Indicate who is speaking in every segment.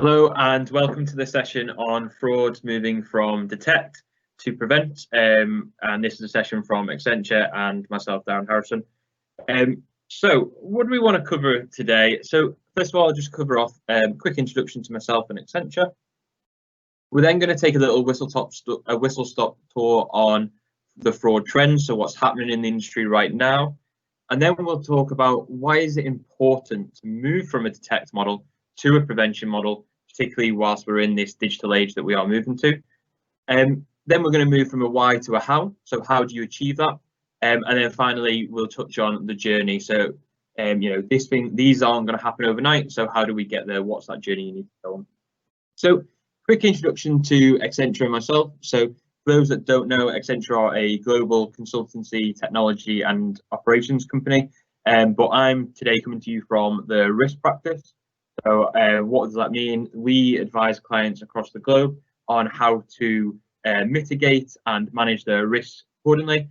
Speaker 1: Hello and welcome to the session on fraud moving from detect to prevent. And this is a session from Accenture and myself, Darren Harrison. So what do we want to cover today? So first of all, I'll just cover off a quick introduction to myself and Accenture. We're then going to take a little whistle-stop tour on the fraud trends, so what's happening in the industry right now. And then we'll talk about why is it important to move from a detect model to a prevention model, particularly whilst we're in this digital age that we are moving to. Then we're going to move from a why to a how. So how do you achieve that? And then finally, we'll touch on the journey. So, these aren't going to happen overnight. So how do we get there? What's that journey you need to go on? So quick introduction to Accenture and myself. So for those that don't know, Accenture are a global consultancy, technology and operations company. But I'm today coming to you from the risk practice. So what does that mean? We advise clients across the globe on how to mitigate and manage their risks accordingly.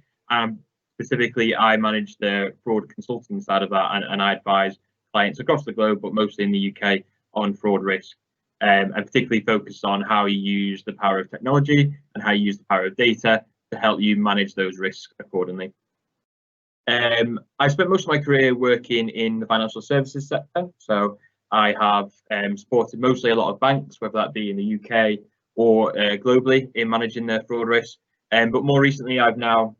Speaker 1: Specifically, I manage the fraud consulting side of that, and I advise clients across the globe, but mostly in the UK, on fraud risk, and particularly focused on how you use the power of technology and how you use the power of data to help you manage those risks accordingly. I spent most of my career working in the financial services sector, so I have supported mostly a lot of banks, whether that be in the UK or globally, in managing their fraud risk. But more recently, I've now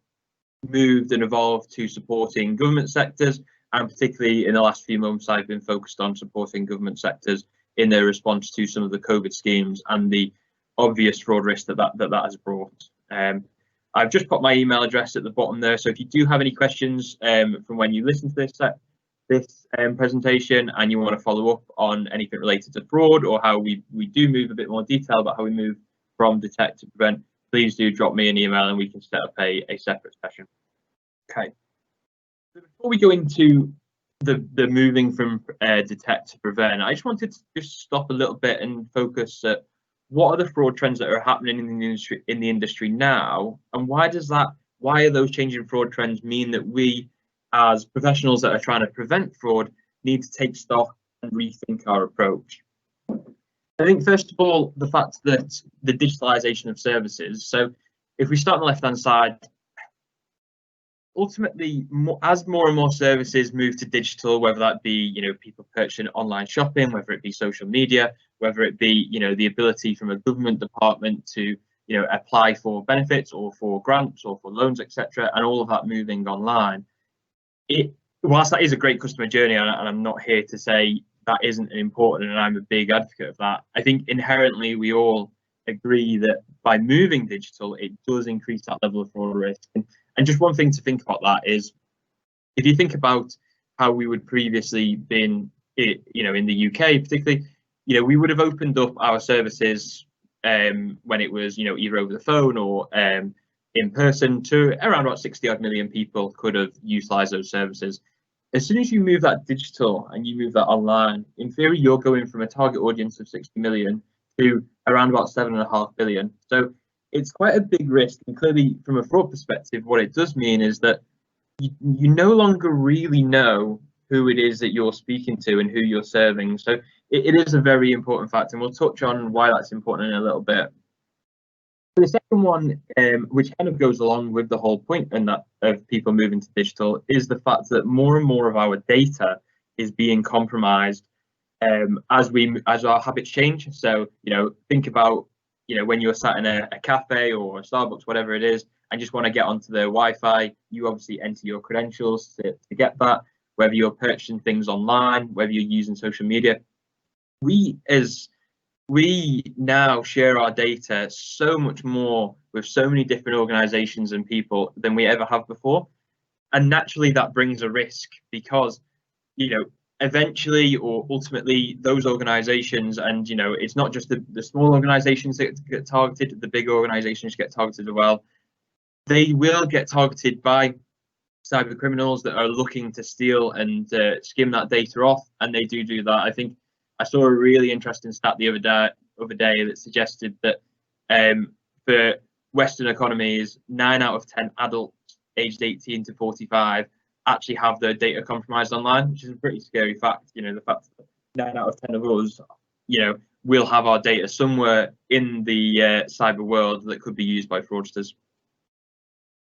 Speaker 1: moved and evolved to supporting government sectors, and particularly in the last few months, I've been focused on supporting government sectors in their response to some of the COVID schemes and the obvious fraud risk that has brought. I've just put my email address at the bottom there, so if you do have any questions from when you listen to this presentation and you want to follow up on anything related to fraud or how we do move a bit more detail about how we move from detect to prevent, please do drop me an email and we can set up a separate session. Okay. So before we go into the moving from detect to prevent, I just wanted to just stop a little bit and focus at what are the fraud trends that are happening in the industry now, and why are those changing fraud trends mean that we as professionals that are trying to prevent fraud need to take stock and rethink our approach. I think first of all, the fact that the digitalization of services. So if we start on the left-hand side, ultimately, as more and more services move to digital, whether that be people purchasing online shopping, whether it be social media, whether it be the ability from a government department to apply for benefits or for grants or for loans, etc., and all of that moving online. Whilst that is a great customer journey, and I'm not here to say that isn't important, and I'm a big advocate of that, I think inherently we all agree that by moving digital, it does increase that level of fraud risk. And just one thing to think about that is, if you think about how we would previously been, in the UK particularly, we would have opened up our services when it was, either over the phone or in person to around about 60 odd million people could have utilized those services. As soon as you move that digital and you move that online, in theory, you're going from a target audience of 60 million to around about 7.5 billion. So it's quite a big risk. And clearly, from a fraud perspective, what it does mean is that you no longer really know who it is that you're speaking to and who you're serving. So it is a very important fact, and we'll touch on why that's important in a little bit. The second one, which kind of goes along with the whole point and that of people moving to digital, is the fact that more and more of our data is being compromised as our habits change. So think about when you're sat in a cafe or a Starbucks, whatever it is, and just want to get onto the Wi-Fi, you obviously enter your credentials to get that. Whether you're purchasing things online, whether you're using social media, we now share our data so much more with so many different organizations and people than we ever have before. And naturally that brings a risk because, eventually or ultimately those organizations, and, it's not just the small organizations that get targeted, the big organizations get targeted as well. They will get targeted by cyber criminals that are looking to steal and skim that data off. And they do that. I think I saw a really interesting stat the other day that suggested that for Western economies, 9 out of 10 adults aged 18 to 45 actually have their data compromised online, which is a pretty scary fact. The fact that 9 out of 10 of us, we'll have our data somewhere in the cyber world that could be used by fraudsters.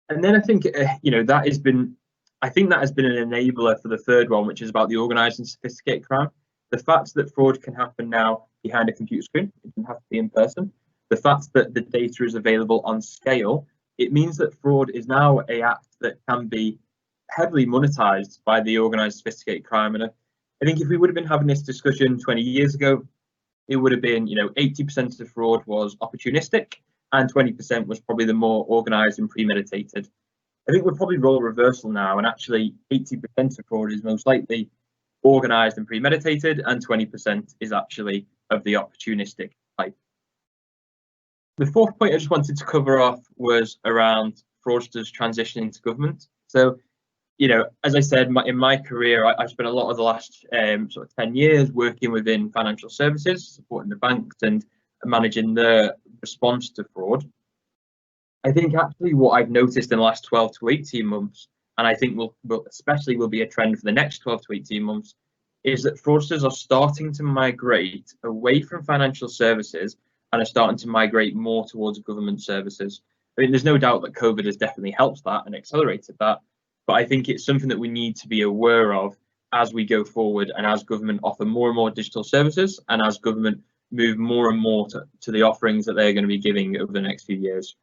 Speaker 1: And then I think that has been an enabler for the third one, which is about the organised and sophisticated crime. The fact that fraud can happen now behind a computer screen, it doesn't have to be in person. The fact that the data is available on scale, it means that fraud is now an act that can be heavily monetized by the organised sophisticated crime. And I think if we would have been having this discussion 20 years ago, it would have been, 80% of fraud was opportunistic and 20% was probably the more organised and premeditated. I think we're probably role reversal now, and actually 80% of fraud is most likely organised and premeditated, and 20% is actually of the opportunistic type. The fourth point I just wanted to cover off was around fraudsters transitioning to government. So, as I said, in my career, I spent a lot of the last sort of 10 years working within financial services, supporting the banks and managing the response to fraud. I think actually what I've noticed in the last 12 to 18 months, and I think will be a trend for the next 12 to 18 months, is that fraudsters are starting to migrate away from financial services and are starting to migrate more towards government services. I mean, there's no doubt that COVID has definitely helped that and accelerated that, but I think it's something that we need to be aware of as we go forward and as government offer more and more digital services and as government move more and more to the offerings that they're going to be giving over the next few years.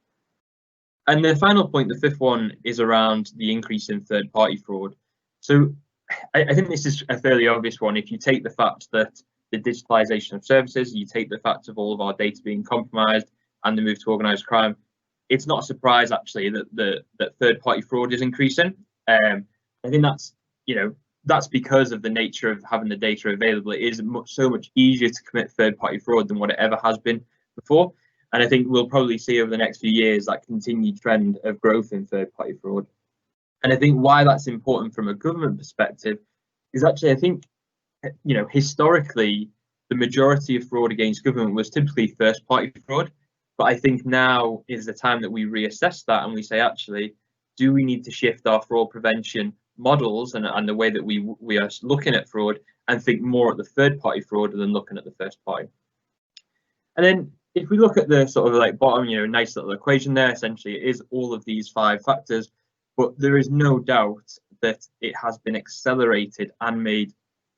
Speaker 1: And the final point, the fifth one, is around the increase in third-party fraud. So I think this is a fairly obvious one. If you take the fact that the digitalization of services, you take the fact of all of our data being compromised and the move to organised crime, it's not a surprise actually that third-party fraud is increasing. I think that's because of the nature of having the data available. It is so much easier to commit third-party fraud than what it ever has been before. And I think we'll probably see over the next few years that continued trend of growth in third-party fraud. And I think why that's important from a government perspective is actually, I think, historically, the majority of fraud against government was typically first-party fraud. But I think now is the time that we reassess that and we say, actually, do we need to shift our fraud prevention models and the way that we are looking at fraud and think more at the third-party fraud than looking at the first party? And then if we look at the sort of like bottom, nice little equation there, essentially it is all of these 5 factors, but there is no doubt that it has been accelerated and made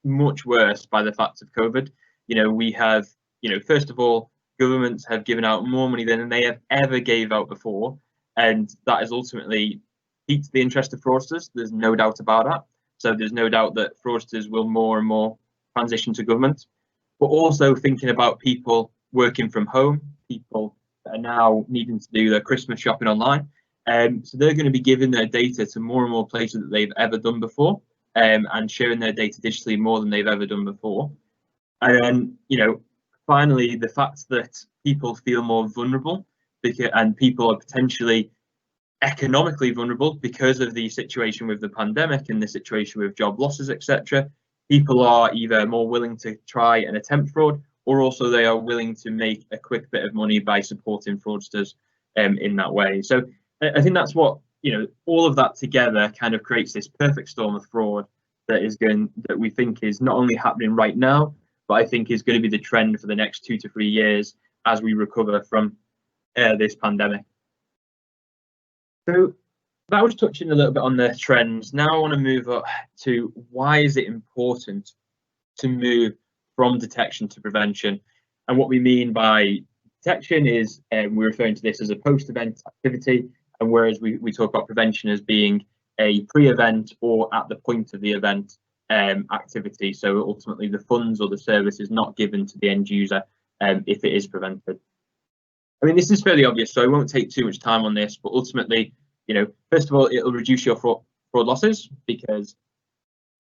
Speaker 1: much worse by the fact of COVID. We have, first of all, governments have given out more money than they have ever gave out before, and that has ultimately piqued the interest of fraudsters. There's no doubt about that. So there's no doubt that fraudsters will more and more transition to government, but also thinking about people working from home, people that are now needing to do their Christmas shopping online. So they're going to be giving their data to more and more places that they've ever done before, and sharing their data digitally more than they've ever done before. And then, finally, the fact that people feel more vulnerable and people are potentially economically vulnerable because of the situation with the pandemic and the situation with job losses, etc. People are either more willing to try and attempt fraud, or also they are willing to make a quick bit of money by supporting fraudsters in that way. So I think that's what, all of that together kind of creates this perfect storm of fraud that we think is not only happening right now, but I think is going to be the trend for the next 2 to 3 years as we recover from this pandemic. So that was touching a little bit on the trends. Now I want to move up to why is it important to move from detection to prevention. And what we mean by detection is we're referring to this as a post-event activity, and whereas we talk about prevention as being a pre-event or at the point of the event activity. So ultimately the funds or the service is not given to the end user if it is prevented. I mean, this is fairly obvious, so I won't take too much time on this, but ultimately, first of all, it'll reduce your fraud losses, because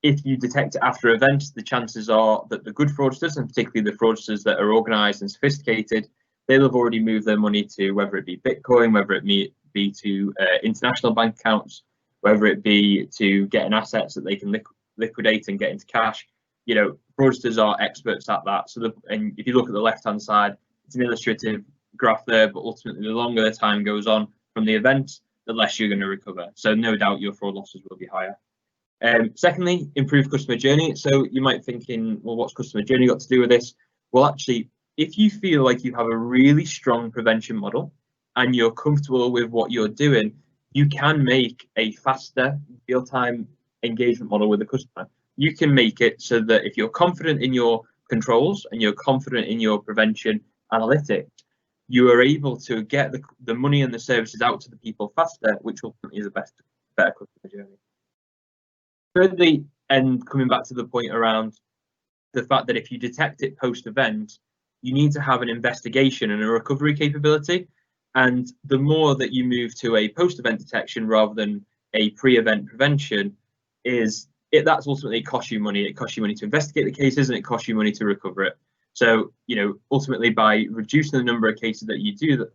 Speaker 1: if you detect it after events, the chances are that the good fraudsters, and particularly the fraudsters that are organised and sophisticated, they'll have already moved their money to, whether it be Bitcoin, whether it be to international bank accounts, whether it be to getting assets that they can liquidate and get into cash. Fraudsters are experts at that. And if you look at the left-hand side, it's an illustrative graph there, but ultimately the longer the time goes on from the event, the less you're going to recover. So no doubt your fraud losses will be higher. Secondly, improve customer journey. So you might be thinking, well, what's customer journey got to do with this? Well, actually, if you feel like you have a really strong prevention model and you're comfortable with what you're doing, you can make a faster real-time engagement model with the customer. You can make it so that if you're confident in your controls and you're confident in your prevention analytics, you are able to get the money and the services out to the people faster, which ultimately is better customer journey. Thirdly, and coming back to the point around the fact that if you detect it post-event, you need to have an investigation and a recovery capability. And the more that you move to a post-event detection rather than a pre-event prevention, that's ultimately costs you money. It costs you money to investigate the cases and it costs you money to recover it. So, ultimately by reducing the number of cases that you do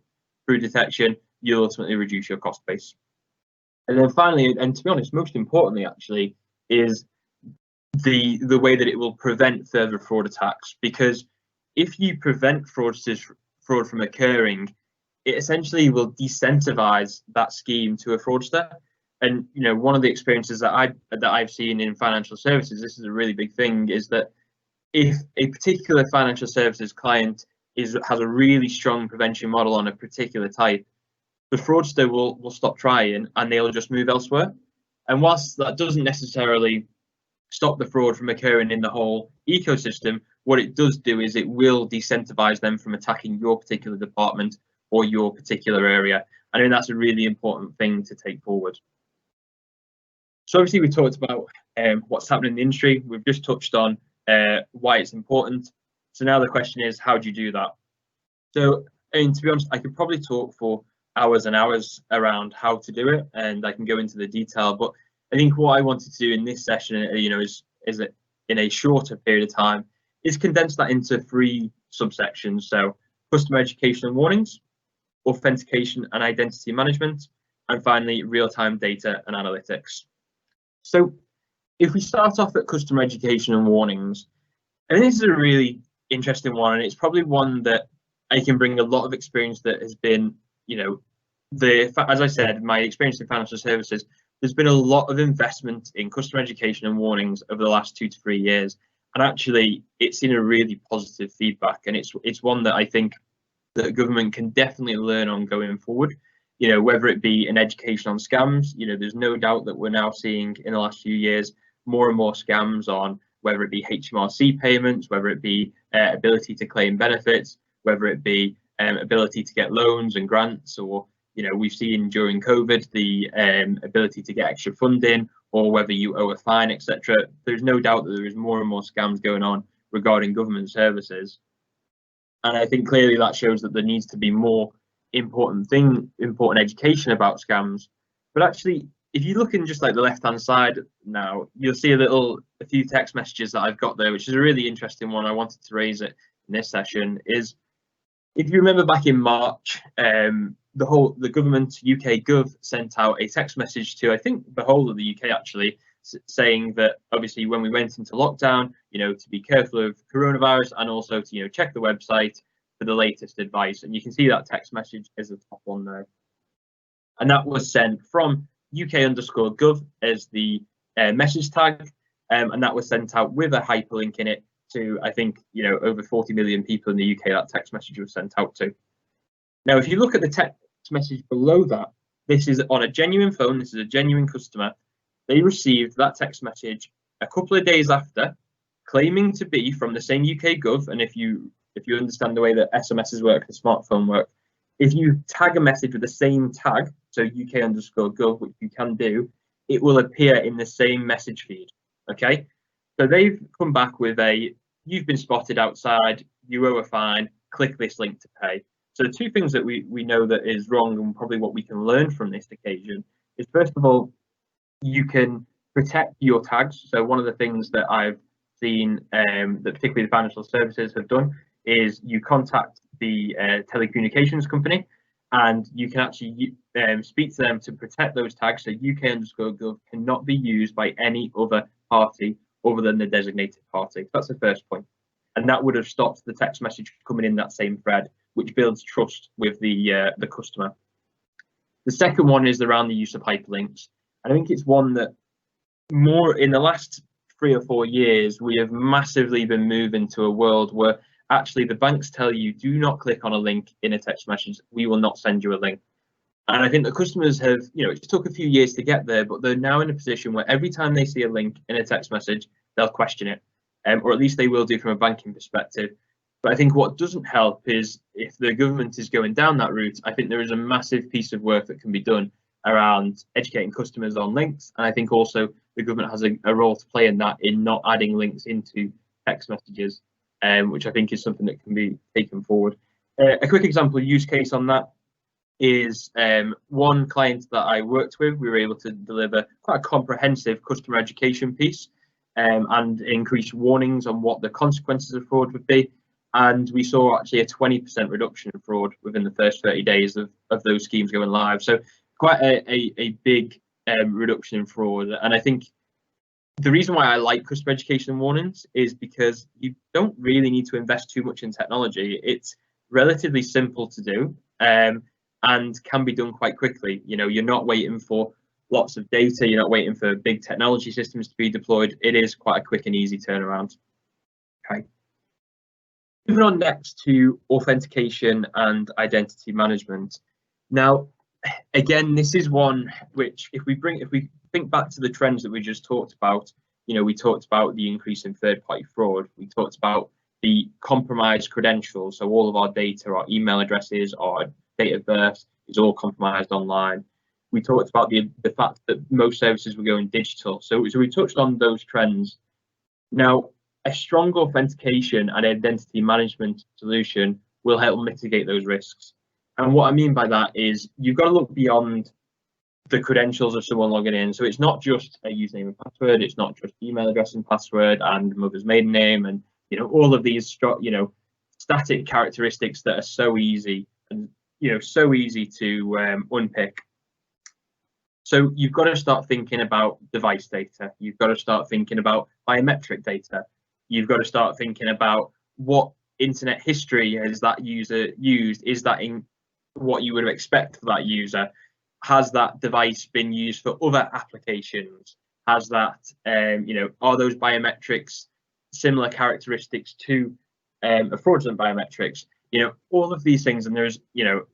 Speaker 1: through detection, you'll ultimately reduce your cost base. And then finally, and to be honest, most importantly actually, is the way that it will prevent further fraud attacks. Because if you prevent fraud from occurring, it essentially will decentivize that scheme to a fraudster. And one of the experiences that I've seen in financial services, this is a really big thing, is that if a particular financial services client has a really strong prevention model on a particular type, the fraudster will stop trying and they'll just move elsewhere. And whilst that doesn't necessarily stop the fraud from occurring in the whole ecosystem, what it does do is it will decentivize them from attacking your particular department or your particular area. I think that's a really important thing to take forward. So obviously we talked about what's happening in the industry. We've just touched on why it's important. So now the question is, how do you do that? So, and to be honest, I could probably talk for hours and hours around how to do it, and I can go into the detail. But I think what I wanted to do in this session, is that in a shorter period of time, is condense that into 3 subsections. So customer education and warnings, authentication and identity management, and finally real-time data and analytics. So if we start off at customer education and warnings, I think this is a really interesting one, and it's probably one that I can bring a lot of experience that has been, as I said, my experience in financial services, there's been a lot of investment in customer education and warnings over the last 2 to 3 years. And actually, it's seen a really positive feedback. And it's one that I think that government can definitely learn on going forward. Whether it be an education on scams, there's no doubt that we're now seeing in the last few years more and more scams on whether it be HMRC payments, whether it be ability to claim benefits, whether it be ability to get loans and grants, or we've seen during COVID the ability to get extra funding, or whether you owe a fine, etc. There's no doubt that there is more and more scams going on regarding government services. And I think clearly that shows that there needs to be more important education about scams. But actually, if you look in just like the left-hand side now, you'll see a few text messages that I've got there, which is a really interesting one. I wanted to raise it in this session. Is if you remember back in March, the government UK Gov sent out a text message to, I think, the whole of the UK actually, saying that obviously when we went into lockdown, to be careful of coronavirus and also to check the website for the latest advice. And you can see that text message is the top one there, and that was sent from UK_Gov as the message tag, and that was sent out with a hyperlink in it to, I think, over 40 million people in the UK that text message was sent out to. Now, if you look at the text message below that, this is on a genuine phone, this is a genuine customer. They received that text message a couple of days after, claiming to be from the same UK Gov. And if you understand the way that SMSs work and smartphone work, if you tag a message with the same tag, so UK_Gov, which you can do, it will appear in the same message feed. Okay, so they've come back with you've been spotted outside, you owe a fine, click this link to pay. So 2 things that we know that is wrong, and probably what we can learn from this occasion is, first of all, you can protect your tags. So one of the things that I've seen that particularly the financial services have done is you contact the telecommunications company, and you can actually speak to them to protect those tags. So UK_Gov cannot be used by any other party other than the designated party. That's the first point. And that would have stopped the text message coming in that same thread, which builds trust with the customer. The second one is around the use of hyperlinks. And I think it's one that more in the last 3 or 4 years, we have massively been moving to a world where actually the banks tell you, do not click on a link in a text message. We will not send you a link. And I think the customers have, it took a few years to get there, but they're now in a position where every time they see a link in a text message, they'll question it, or at least they will do from a banking perspective. But I think what doesn't help is if the government is going down that route, I think there is a massive piece of work that can be done around educating customers on links. And I think also the government has a role to play in that, in not adding links into text messages, which I think is something that can be taken forward. A quick example use case on that is one client that I worked with. We were able to deliver quite a comprehensive customer education piece and increase warnings on what the consequences of fraud would be. And we saw actually a 20% reduction in fraud within the first 30 days of those schemes going live. So quite a big reduction in fraud. And I think the reason why I like customer education warnings is because you don't really need to invest too much in technology. It's relatively simple to do. And can be done quite quickly. You're not waiting for lots of data, you're not waiting for big technology systems to be deployed. It is quite a quick and easy turnaround. Okay. Moving on next to authentication and identity management. Now, again, this is one which, if we think back to the trends that we just talked about, we talked about the increase in third-party fraud. We talked about the compromised credentials, so all of our data, our email addresses, our date of birth is all compromised online. We talked about the fact that most services were going digital. So we touched on those trends. Now, a strong authentication and identity management solution will help mitigate those risks. And what I mean by that is you've got to look beyond the credentials of someone logging in. So it's not just a username and password, it's not just email address and password and mother's maiden name and all of these static characteristics that are so easy and so easy to unpick. So you've got to start thinking about device data. You've got to start thinking about biometric data. You've got to start thinking about what internet history has that user used. Is that in what you would expect for that user? Has that device been used for other applications? Has that, are those biometrics similar characteristics to a fraudulent biometrics? All of these things, and there's,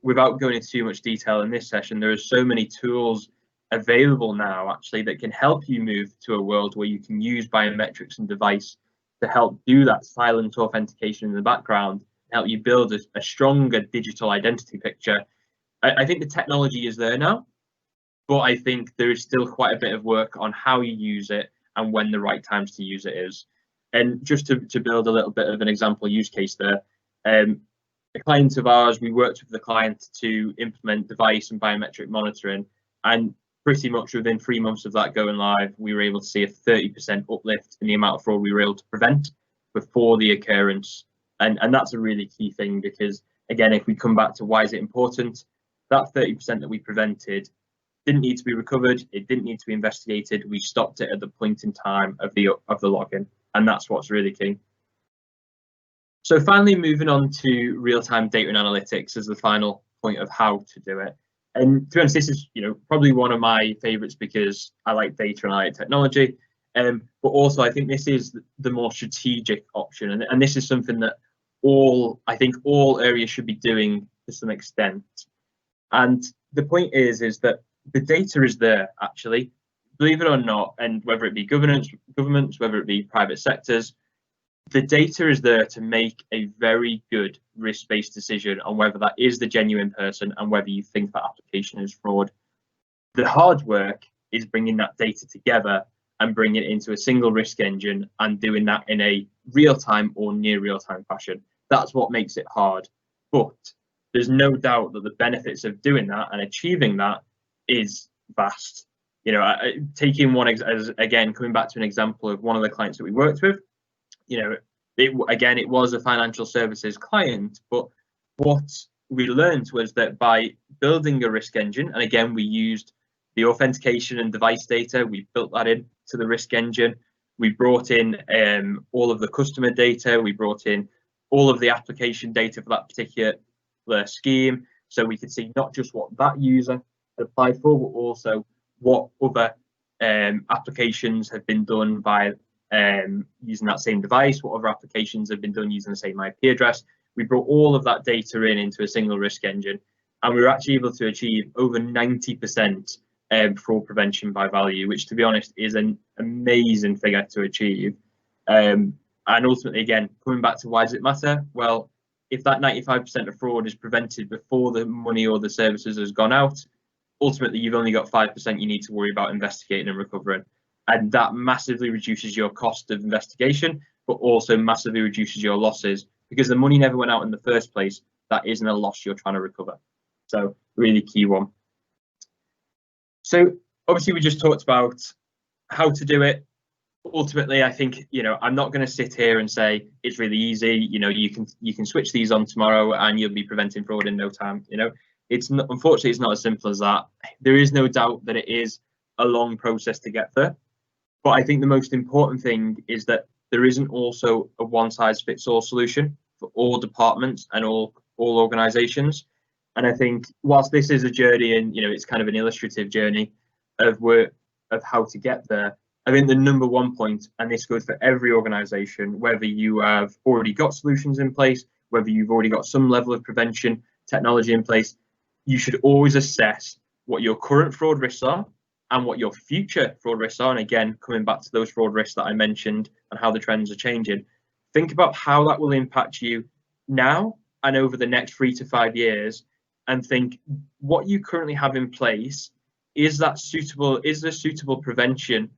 Speaker 1: without going into too much detail in this session, there are so many tools available now actually that can help you move to a world where you can use biometrics and device to help do that silent authentication in the background, help you build a stronger digital identity picture. I think the technology is there now, but I think there is still quite a bit of work on how you use it and when the right times to use it is. And just to build a little bit of an example use case there, a client of ours, we worked with the client to implement device and biometric monitoring, and pretty much within 3 months of that going live, we were able to see a 30% uplift in the amount of fraud we were able to prevent before the occurrence. And that's a really key thing, because again, if we come back to why is it important, that 30% that we prevented didn't need to be recovered, it didn't need to be investigated, we stopped it at the point in time of the login, and that's what's really key. So finally, moving on to real-time data and analytics as the final point of how to do it. And to be honest, this is probably one of my favorites because I like data and I like technology, but also I think this is the more strategic option, and this is something that I think all areas should be doing to some extent. And the point is that the data is there actually, believe it or not, and whether it be governments, whether it be private sectors, the data is there to make a very good risk-based decision on whether that is the genuine person and whether you think that application is fraud. The hard work is bringing that data together and bringing it into a single risk engine and doing that in a real-time or near real-time fashion. That's what makes it hard. But there's no doubt that the benefits of doing that and achieving that is vast. Taking one again, coming back to an example of one of the clients that we worked with, it was a financial services client, but what we learned was that by building a risk engine, and again, we used the authentication and device data, we built that into the risk engine, we brought in all of the customer data, we brought in all of the application data for that particular scheme, so we could see not just what that user had applied for, but also what other applications have been done by using that same device, what other applications have been done using the same IP address. We brought all of that data into a single risk engine, and we were actually able to achieve over 90% fraud prevention by value, which, to be honest, is an amazing figure to achieve. And ultimately, again, coming back to why does it matter? Well, if that 95% of fraud is prevented before the money or the services has gone out, ultimately you've only got 5% you need to worry about investigating and recovering. And that massively reduces your cost of investigation, but also massively reduces your losses, because the money never went out in the first place. That isn't a loss you're trying to recover. So really key one. So obviously we just talked about how to do it. Ultimately, I think, I'm not going to sit here and say it's really easy. You can switch these on tomorrow and you'll be preventing fraud in no time. It's not, unfortunately, it's not as simple as that. There is no doubt that it is a long process to get there. But I think the most important thing is that there isn't also a one-size-fits-all solution for all departments and all organizations. And I think whilst this is a journey and, it's kind of an illustrative journey of how to get there, I think the number one point, and this goes for every organization, whether you have already got solutions in place, whether you've already got some level of prevention technology in place, you should always assess what your current fraud risks are and what your future fraud risks are. And again, coming back to those fraud risks that I mentioned and how the trends are changing, think about how that will impact you now and over the next 3 to 5 years, and think what you currently have in place, is there suitable prevention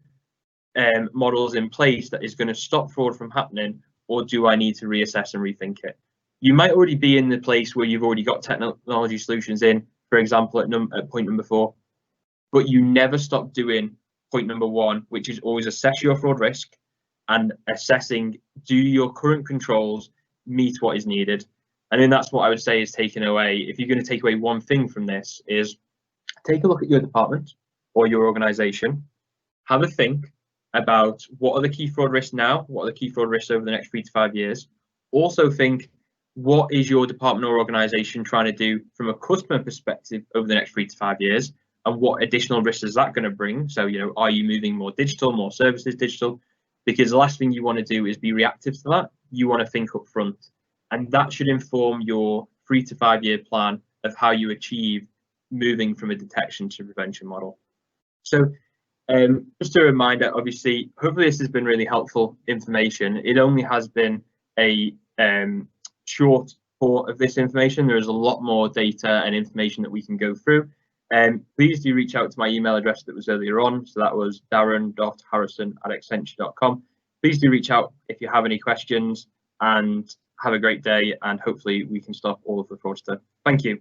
Speaker 1: models in place that is going to stop fraud from happening, or do I need to reassess and rethink it? You might already be in the place where you've already got technology solutions in, for example, at point number 4, but you never stop doing point number 1, which is always assess your fraud risk and assessing, do your current controls meet what is needed? And then that's what I would say is taken away. If you're going to take away one thing from this, is take a look at your department or your organization, have a think about what are the key fraud risks now, what are the key fraud risks over the next 3 to 5 years. Also think, what is your department or organization trying to do from a customer perspective over the next 3 to 5 years, and what additional risks is that going to bring? So, are you moving more digital, more services digital? Because the last thing you want to do is be reactive to that. You want to think up front, and that should inform your 3 to 5 year plan of how you achieve moving from a detection to prevention model. So just a reminder, obviously, hopefully this has been really helpful information. It only has been a short report of this information. There is a lot more data and information that we can go through. Please do reach out to my email address that was earlier on. So that was darren.harrison@accenture.com. Please do reach out if you have any questions, and have a great day, and hopefully we can stop all of the fraudsters. Thank you.